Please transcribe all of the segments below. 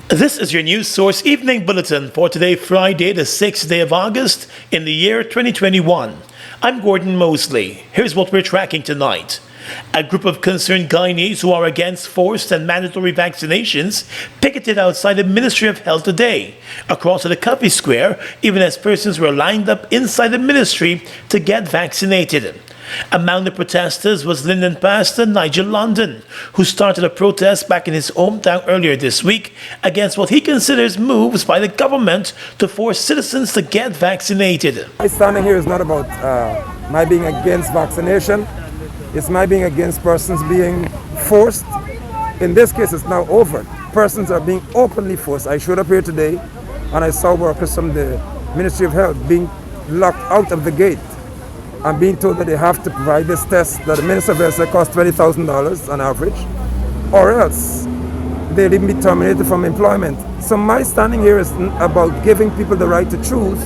This is your news source evening bulletin for today, Friday, the 6th day of August in the year 2021. I'm Gordon Mosley. Here's what we're tracking tonight. A group of concerned Guyanese who are against forced and mandatory vaccinations picketed outside the Ministry of Health today, across the Coffee Square, even as persons were lined up inside the ministry to get vaccinated. Among the protesters was Linden pastor Nigel London, who started a protest back in his hometown earlier this week against what he considers moves by the government to force citizens to get vaccinated. My standing here is not about my being against vaccination. It's my being against persons being forced. In this case, it's now over. Persons are being openly forced. I showed up here today and I saw workers from the Ministry of Health being locked out of the gate. I'm being told that they have to provide this test that the Minister of Health said costs $20,000 on average, or else they'll even be terminated from employment. So my standing here is about giving people the right to choose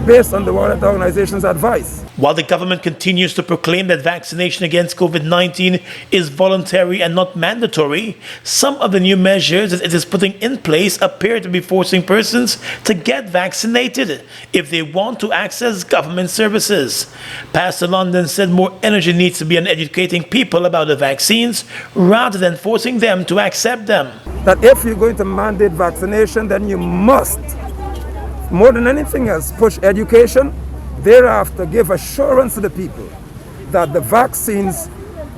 based on the World Health Organization's advice. While the government continues to proclaim that vaccination against COVID-19 is voluntary and not mandatory, some of the new measures that it is putting in place appear to be forcing persons to get vaccinated if they want to access government services. Pastor London said more energy needs to be on educating people about the vaccines rather than forcing them to accept them. That if you're going to mandate vaccination, then you must, more than anything else, push education. Thereafter, give assurance to the people that the vaccines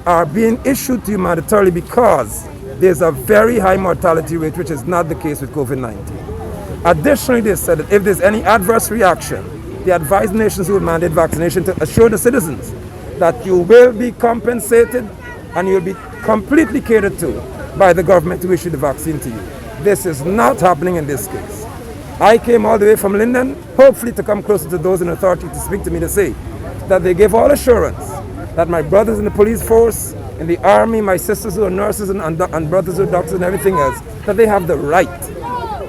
are being issued to you mandatorily because there's a very high mortality rate, which is not the case with COVID-19. Additionally, they said that if there's any adverse reaction, they advise nations who will mandate vaccination to assure the citizens that you will be compensated and you'll be completely catered to by the government to issue the vaccine to you. This is not happening in this case. I came all the way from Linden, hopefully to come closer to those in authority to speak to me to say that they give all assurance that my brothers in the police force, in the army, my sisters who are nurses and brothers who are doctors and everything else, that they have the right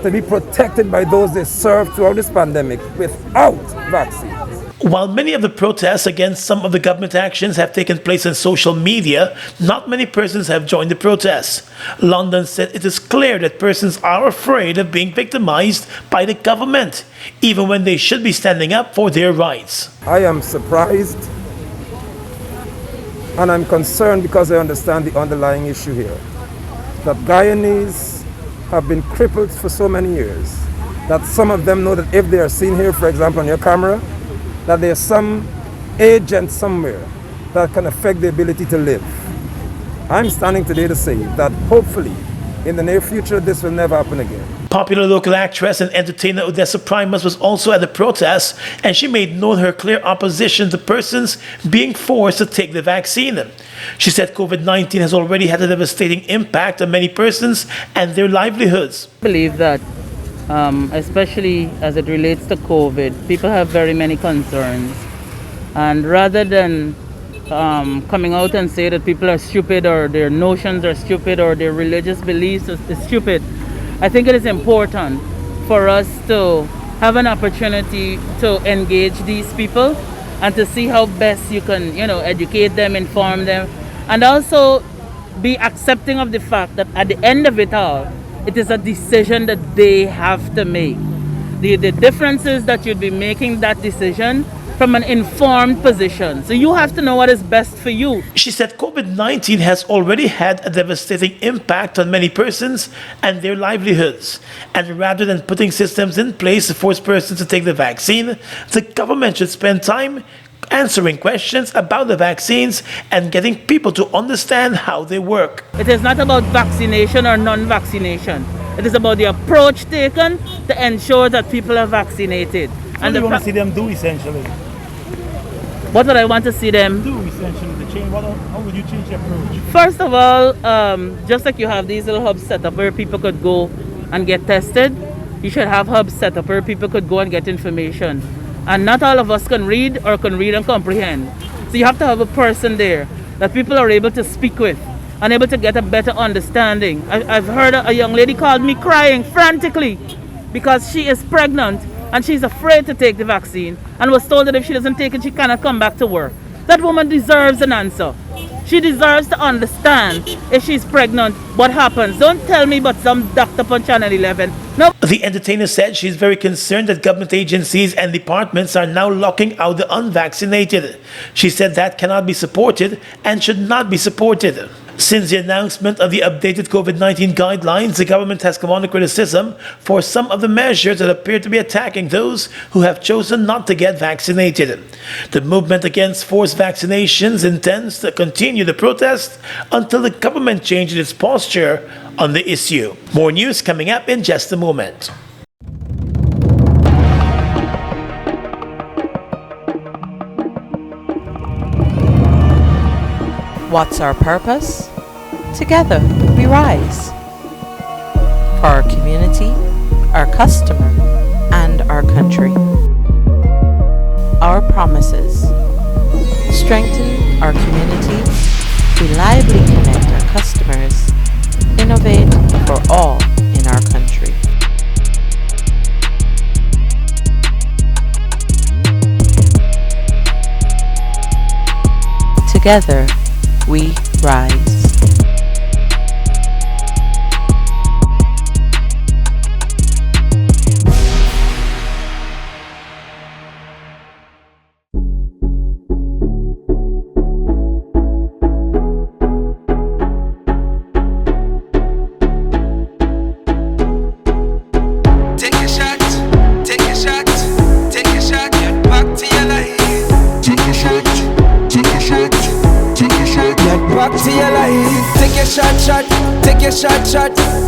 to be protected by those they serve throughout this pandemic without vaccines. While many of the protests against some of the government actions have taken place on social media, not many persons have joined the protests. London said it is clear that persons are afraid of being victimized by the government, even when they should be standing up for their rights. I am surprised and I'm concerned because I understand the underlying issue here. That Guyanese have been crippled for so many years, that some of them know that if they are seen here, for example, on your camera, that there's some agent somewhere that can affect the ability to live. I'm standing today to say that hopefully in the near future this will never happen again. Popular local actress and entertainer Odessa Primus was also at the protest, and she made known her clear opposition to persons being forced to take the vaccine. She said COVID-19 has already had a devastating impact on many persons and their livelihoods. I believe that especially as it relates to COVID, people have very many concerns. And rather than coming out and say that people are stupid or their notions are stupid or their religious beliefs are stupid, I think it is important for us to have an opportunity to engage these people and to see how best you can, educate them, inform them, and also be accepting of the fact that at the end of it all, it is a decision that they have to make. The difference is that you'd be making that decision from an informed position. So you have to know what is best for you. She said COVID-19 has already had a devastating impact on many persons and their livelihoods. And rather than putting systems in place to force persons to take the vaccine, the government should spend time answering questions about the vaccines and getting people to understand how they work. It is not about vaccination or non-vaccination. It is about the approach taken to ensure that people are vaccinated. What do you want to see them do essentially? What would I want to see them do essentially? The change. How would you change the approach? First of all, just like you have these little hubs set up where people could go and get tested, you should have hubs set up where people could go and get information. And not all of us can read and comprehend. So you have to have a person there that people are able to speak with and able to get a better understanding. I've heard a young lady called me crying frantically because she is pregnant and she's afraid to take the vaccine and was told that if she doesn't take it, she cannot come back to work. That woman deserves an answer. She deserves to understand if she's pregnant, what happens. Don't tell me but some doctor on Channel 11. No. The entertainer said she's very concerned that government agencies and departments are now locking out the unvaccinated. She said that cannot be supported and should not be supported. Since the announcement of the updated COVID-19 guidelines, the government has come under criticism for some of the measures that appear to be attacking those who have chosen not to get vaccinated. The movement against forced vaccinations intends to continue the protest until the government changes its posture on the issue. More news coming up in just a moment. What's our purpose? Together we rise. For our community, our customer, and our country. Our promises: strengthen our community, reliably connect our customers, innovate for all in our country. Together we rise. Get back to your life. Take your shot, take your shot,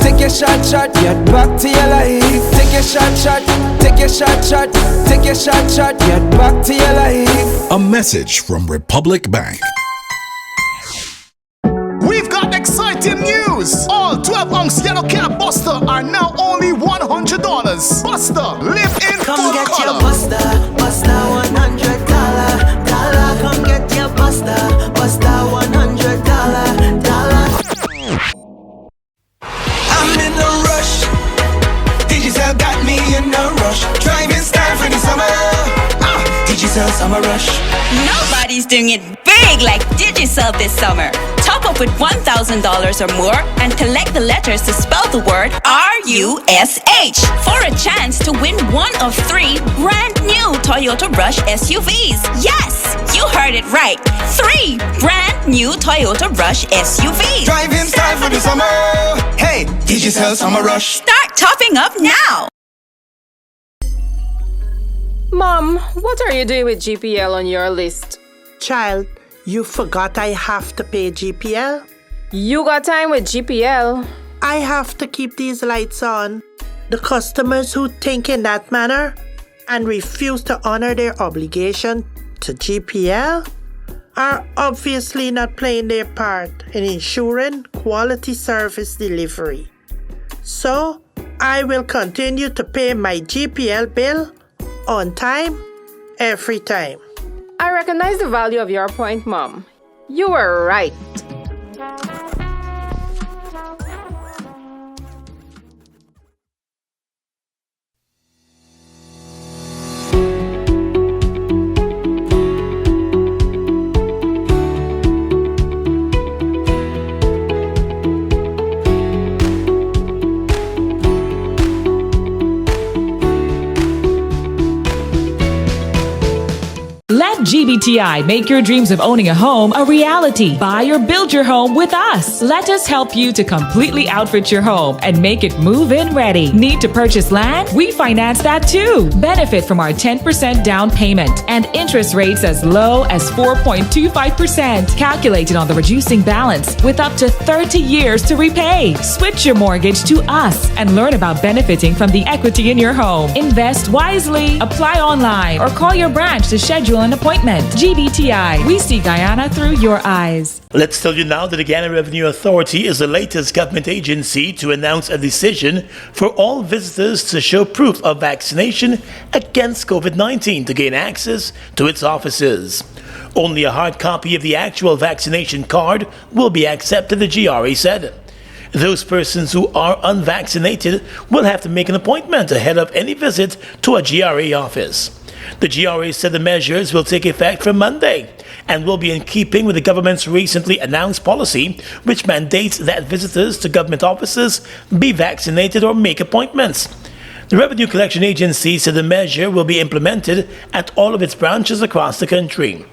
take your shot, get back to your life. A message from Republic Bank. We've got exciting news! All 12-ounce yellow cab Buster are now only $100. Buster, live in Come full get color. your Buster, Buster $100. Come get your Buster, Buster $100. I'm in a rush. Digital got me in a rush. Driving style for the summer. Digital summer rush. Nobody's doing it big like Digicel this summer. Top up with $1,000 or more and collect the letters to spell the word RUSH for a chance to win one of 3 brand new Toyota Rush SUVs. Yes, you heard it right. 3 brand new Toyota Rush SUVs. Driving style for the summer. Hey, Digicel summer rush. Start topping up now. Mom, what are you doing with GPL on your list? Child, you forgot I have to pay GPL? You got time with GPL. I have to keep these lights on. The customers who think in that manner and refuse to honor their obligation to GPL are obviously not playing their part in ensuring quality service delivery. So, I will continue to pay my GPL bill on time, every time. I recognize the value of your point, Mom. You were right. Let GBTI make your dreams of owning a home a reality. Buy or build your home with us. Let us help you to completely outfit your home and make it move-in ready. Need to purchase land? We finance that too. Benefit from our 10% down payment and interest rates as low as 4.25%. Calculated on the reducing balance with up to 30 years to repay. Switch your mortgage to us and learn about benefiting from the equity in your home. Invest wisely. Apply online or call your branch to schedule an appointment. GBTI, we see Guyana through your eyes. Let's tell you now that the Guyana Revenue Authority is the latest government agency to announce a decision for all visitors to show proof of vaccination against COVID-19 to gain access to its offices. Only a hard copy of the actual vaccination card will be accepted, the GRA said. Those persons who are unvaccinated will have to make an appointment ahead of any visit to a GRA office. The GRA said the measures will take effect from Monday and will be in keeping with the government's recently announced policy, which mandates that visitors to government offices be vaccinated or make appointments. The Revenue Collection Agency said the measure will be implemented at all of its branches across the country.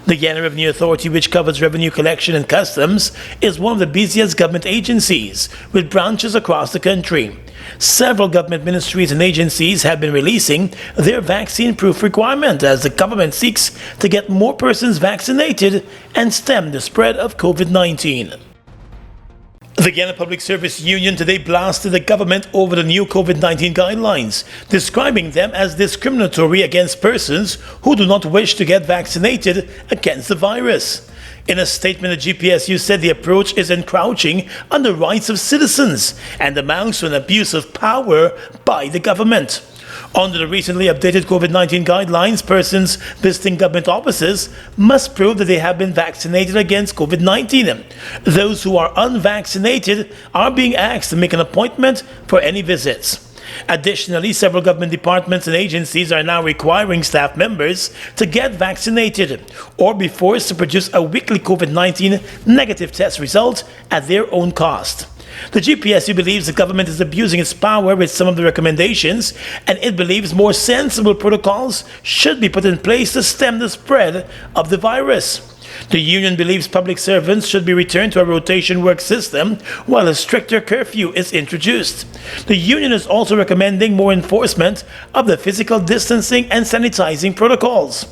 The Guyana Revenue Authority, which covers revenue collection and customs, is one of the busiest government agencies, with branches across the country. Several government ministries and agencies have been releasing their vaccine-proof requirement as the government seeks to get more persons vaccinated and stem the spread of COVID-19. The Guyana Public Service Union today blasted the government over the new COVID-19 guidelines, describing them as discriminatory against persons who do not wish to get vaccinated against the virus. In a statement, the GPSU said the approach is encroaching on the rights of citizens and amounts to an abuse of power by the government. Under the recently updated COVID-19 guidelines, persons visiting government offices must prove that they have been vaccinated against COVID-19. Those who are unvaccinated are being asked to make an appointment for any visits. Additionally, several government departments and agencies are now requiring staff members to get vaccinated or be forced to produce a weekly COVID-19 negative test result at their own cost. The GPSU believes the government is abusing its power with some of the recommendations, and it believes more sensible protocols should be put in place to stem the spread of the virus. The union believes public servants should be returned to a rotation work system while a stricter curfew is introduced. The union is also recommending more enforcement of the physical distancing and sanitizing protocols.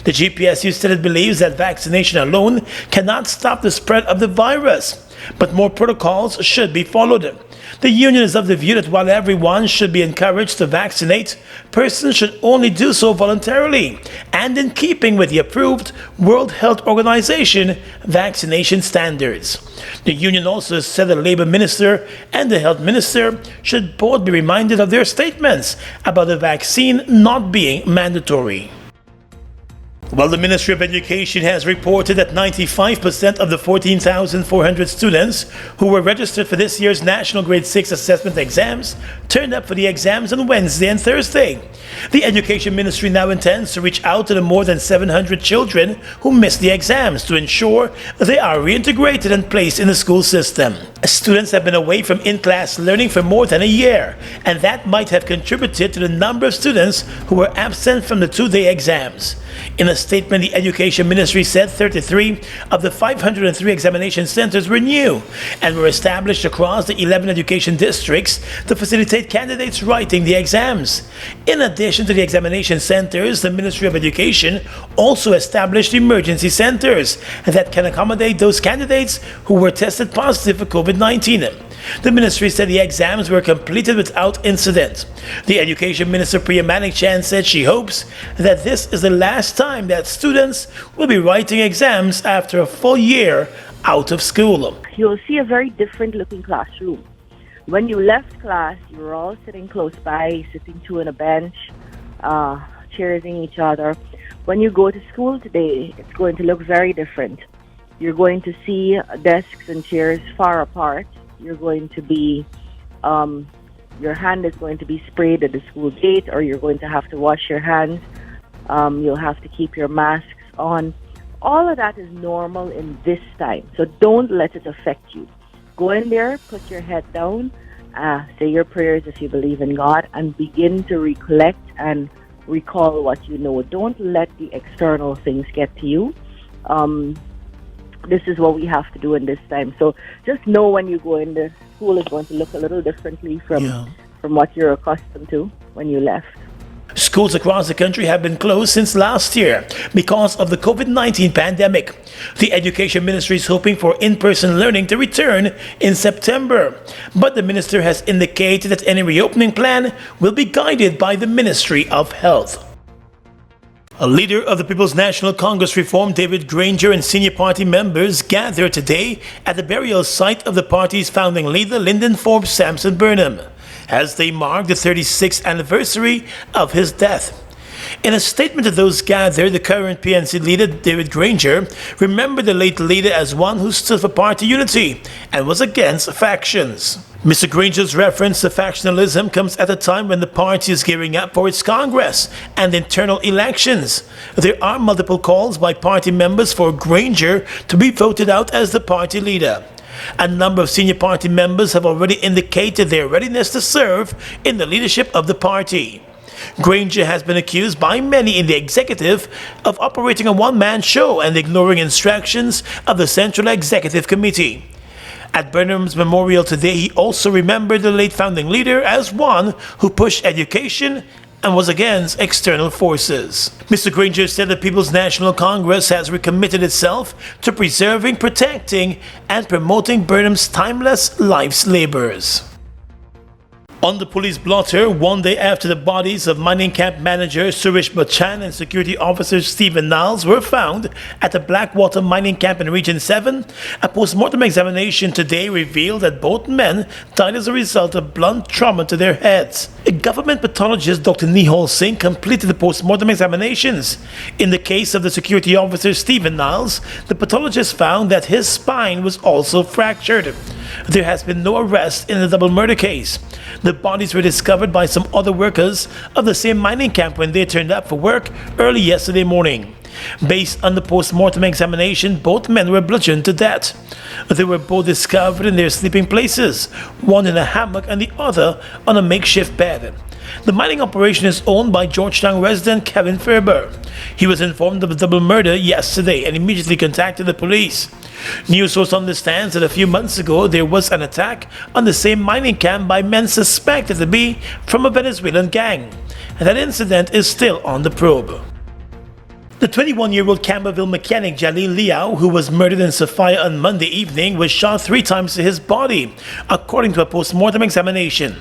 The GPSU said it believes that vaccination alone cannot stop the spread of the virus, but more protocols should be followed. The union is of the view that while everyone should be encouraged to vaccinate, persons should only do so voluntarily and in keeping with the approved World Health Organization vaccination standards. The union also said the Labour Minister and the Health Minister should both be reminded of their statements about the vaccine not being mandatory. Well, the Ministry of Education has reported that 95% of the 14,400 students who were registered for this year's National Grade 6 Assessment exams turned up for the exams on Wednesday and Thursday. The Education Ministry now intends to reach out to the more than 700 children who missed the exams to ensure they are reintegrated and placed in the school system. Students have been away from in-class learning for more than a year, and that might have contributed to the number of students who were absent from the two-day exams. In a statement, the Education Ministry said 33 of the 503 examination centers were new and were established across the 11 education districts to facilitate candidates writing the exams. In addition to the examination centers, the Ministry of Education also established emergency centers that can accommodate those candidates who were tested positive for COVID-19. The ministry said the exams were completed without incident. The Education Minister Priya Manik-Chan said she hopes that this is the last time that students will be writing exams after a full year out of school. You'll see a very different looking classroom. When you left class, you were all sitting close by, sitting two on a bench, cheering each other. When you go to school today, it's going to look very different. You're going to see desks and chairs far apart. You're going to be, your hand is going to be sprayed at the school gate, or you're going to have to wash your hands. You'll have to keep your masks on. All of that is normal in this time, so don't let it affect you. Go in there, put your head down, say your prayers if you believe in God, and begin to recollect and recall what you know. Don't let the external things get to you. This is what we have to do in this time. So just know when you go in, the school is going to look a little differently from what you're accustomed to when you left. Schools across the country have been closed since last year because of the COVID-19 pandemic. The Education Ministry is hoping for in-person learning to return in September. But the minister has indicated that any reopening plan will be guided by the Ministry of Health. A leader of the People's National Congress Reform, David Granger, and senior party members gathered today at the burial site of the party's founding leader, Lyndon Forbes Sampson Burnham, as they mark the 36th anniversary of his death. In a statement to those gathered, the current PNC leader, David Granger, remembered the late leader as one who stood for party unity and was against factions. Mr. Granger's reference to factionalism comes at a time when the party is gearing up for its Congress and internal elections. There are multiple calls by party members for Granger to be voted out as the party leader. A number of senior party members have already indicated their readiness to serve in the leadership of the party. Granger has been accused by many in the executive of operating a one-man show and ignoring instructions of the Central Executive Committee. At Burnham's memorial today, he also remembered the late founding leader as one who pushed education and was against external forces. Mr. Granger said the People's National Congress has recommitted itself to preserving, protecting, and promoting Burnham's timeless life's labors. On the police blotter, one day after the bodies of mining camp manager Suresh Bachchan and security officer Stephen Niles were found at the Blackwater mining camp in Region 7, a post-mortem examination today revealed that both men died as a result of blunt trauma to their heads. A government pathologist, Dr. Nihal Singh, completed the post-mortem examinations. In the case of the security officer Stephen Niles, the pathologist found that his spine was also fractured. There has been no arrest in the double murder case. The bodies were discovered by some other workers of the same mining camp when they turned up for work early yesterday morning. Based on the post-mortem examination, both men were bludgeoned to death. They were both discovered in their sleeping places, one in a hammock and the other on a makeshift bed. The mining operation is owned by Georgetown resident Kevin Ferber. He was informed of the double murder yesterday and immediately contacted the police. News source understands that a few months ago there was an attack on the same mining camp by men suspected to be from a Venezuelan gang, and that incident is still on the probe. The 21-year-old Campbellville mechanic Jalil Liao, who was murdered in Sophia on Monday evening, was shot 3 times to his body, according to a post-mortem examination.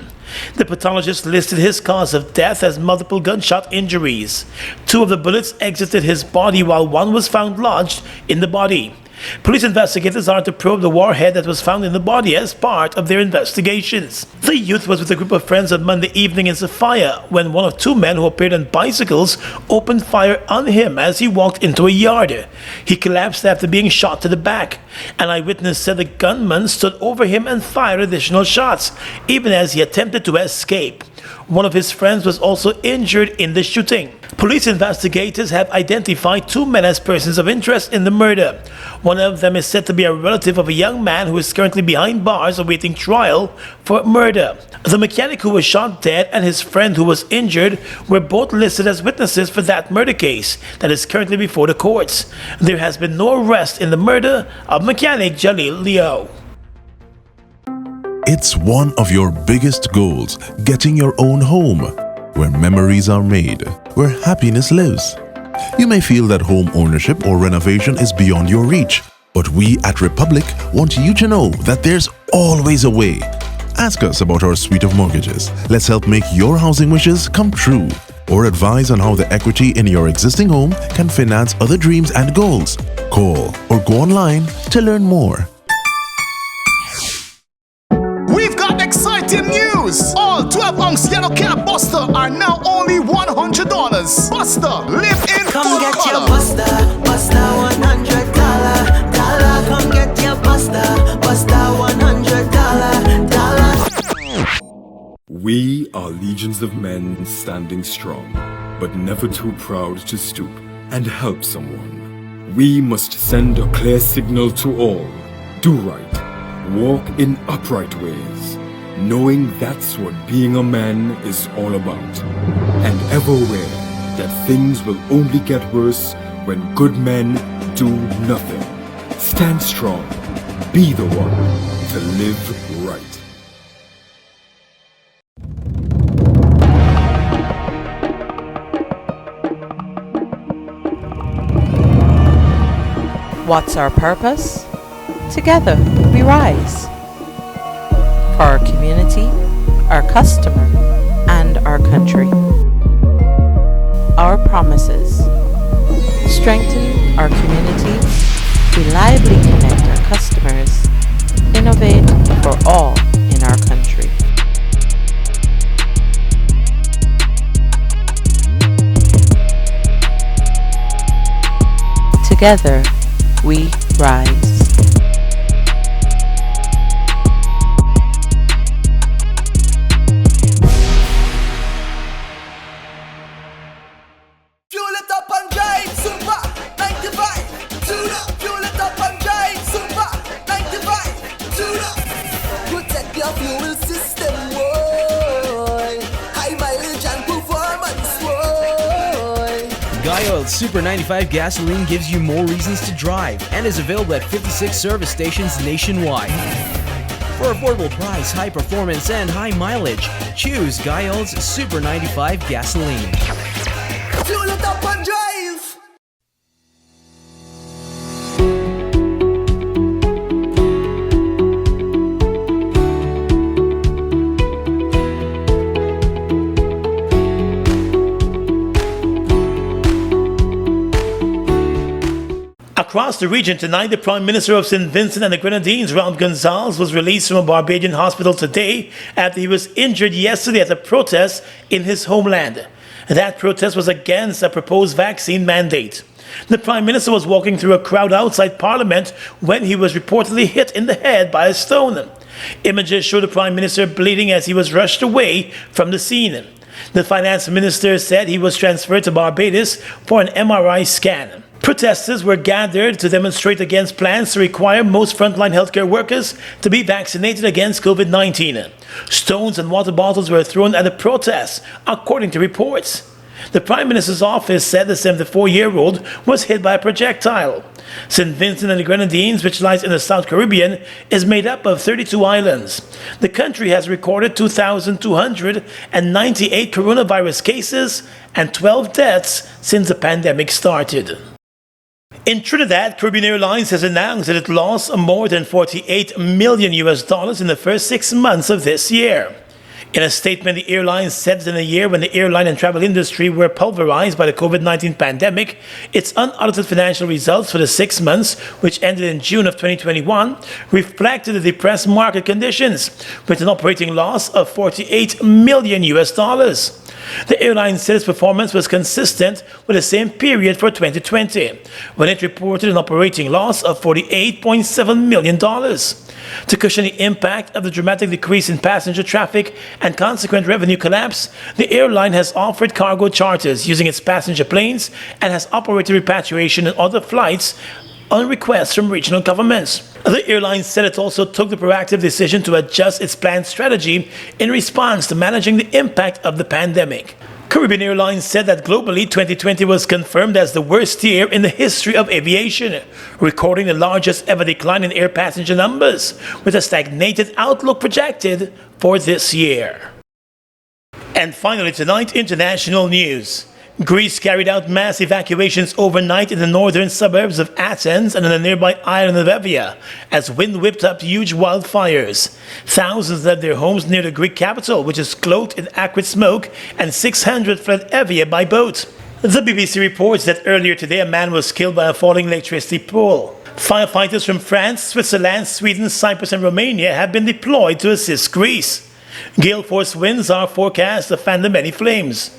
The pathologist listed his cause of death as multiple gunshot injuries. 2 of the bullets exited his body while 1 was found lodged in the body. Police investigators are to probe the warhead that was found in the body as part of their investigations. The youth was with a group of friends on Monday evening in Sophia when one of 2 men who appeared on bicycles opened fire on him as he walked into a yard. He collapsed after being shot to the back. An eyewitness said the gunman stood over him and fired additional shots, even as he attempted to escape. One of his friends was also injured in the shooting. Police investigators have identified 2 men as persons of interest in the murder. One of them is said to be a relative of a young man who is currently behind bars awaiting trial for murder. The mechanic who was shot dead and his friend who was injured were both listed as witnesses for that murder case that is currently before the courts. There has been no arrest in the murder of mechanic Jalil Liao. It's one of your biggest goals, getting your own home, where memories are made, where happiness lives. You may feel that home ownership or renovation is beyond your reach, but we at Republic want you to know that there's always a way. Ask us about our suite of mortgages. Let's help make your housing wishes come true. Or advise on how the equity in your existing home can finance other dreams and goals. Call or go online to learn more. We've got exciting news! All 12-ounce yellow cab Buster are now only $100. Buster, live in Come full get color. your Buster, Buster $100. Come get your Buster, Buster $100. We are legions of men standing strong, but never too proud to stoop and help someone. We must send a clear signal to all. Do right. Walk in upright ways, knowing that's what being a man is all about. And ever aware that things will only get worse when good men do nothing. Stand strong. Be the one to live right. What's our purpose? Together we rise. For our community, our customer, and our country. Our promises: strengthen our community, reliably connect our customers, innovate for all in our country. Together, we rise. Fuel it up and drive, super 95. Tune up, fuel it up and drive, super 95. Tune up, protect your fuel system, boy. High mileage and performance, boy. Guy Super 95 gasoline gives you more reasons to drive and is available at 56 service stations nationwide. For affordable price, high performance, and high mileage, choose Guy Super 95 gasoline. Fuel it up and drive. Across the region tonight, the Prime Minister of St. Vincent and the Grenadines, Raul Gonzalez, was released from a Barbadian hospital today after he was injured yesterday at a protest in his homeland. That protest was against a proposed vaccine mandate. The Prime Minister was walking through a crowd outside Parliament when he was reportedly hit in the head by a stone. Images show the Prime Minister bleeding as he was rushed away from the scene. The Finance Minister said he was transferred to Barbados for an MRI scan. Protesters were gathered to demonstrate against plans to require most frontline healthcare workers to be vaccinated against COVID-19. Stones and water bottles were thrown at the protests, according to reports. The Prime Minister's office said the 74-year-old was hit by a projectile. St. Vincent and the Grenadines, which lies in the South Caribbean, is made up of 32 islands. The country has recorded 2,298 coronavirus cases and 12 deaths since the pandemic started. In Trinidad, Caribbean Airlines has announced that it lost more than $48 million in the first 6 months of this year. In a statement, the airline said that in a year when the airline and travel industry were pulverized by the COVID-19 pandemic, its unaudited financial results for the 6 months, which ended in June of 2021, reflected the depressed market conditions, with an operating loss of $48 million. The airline said its performance was consistent with the same period for 2020, when it reported an operating loss of $48.7 million. To cushion the impact of the dramatic decrease in passenger traffic and consequent revenue collapse, the airline has offered cargo charters using its passenger planes and has operated repatriation and other flights on requests from regional governments. The airline said it also took the proactive decision to adjust its planned strategy in response to managing the impact of the pandemic. Caribbean Airlines said that globally, 2020 was confirmed as the worst year in the history of aviation, recording the largest ever decline in air passenger numbers, with a stagnated outlook projected for this year. And finally tonight, international news. Greece carried out mass evacuations overnight in the northern suburbs of Athens and in the nearby island of Evia as wind whipped up huge wildfires. Thousands left their homes near the Greek capital, which is cloaked in acrid smoke, and 600 fled Evia by boat. The BBC reports that earlier today a man was killed by a falling electricity pole. Firefighters from France, Switzerland, Sweden, Cyprus and Romania have been deployed to assist Greece. Gale force winds are forecast to fan the many flames.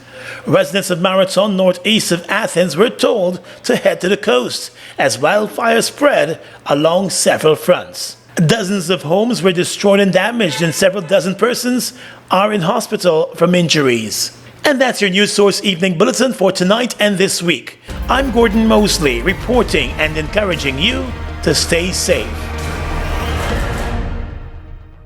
Residents of Marathon, northeast of Athens, were told to head to the coast as wildfires spread along several fronts. Dozens of homes were destroyed and damaged, and several dozen persons are in hospital from injuries. And that's your News Source Evening Bulletin for tonight and this week. I'm Gordon Mosley, reporting and encouraging you to stay safe.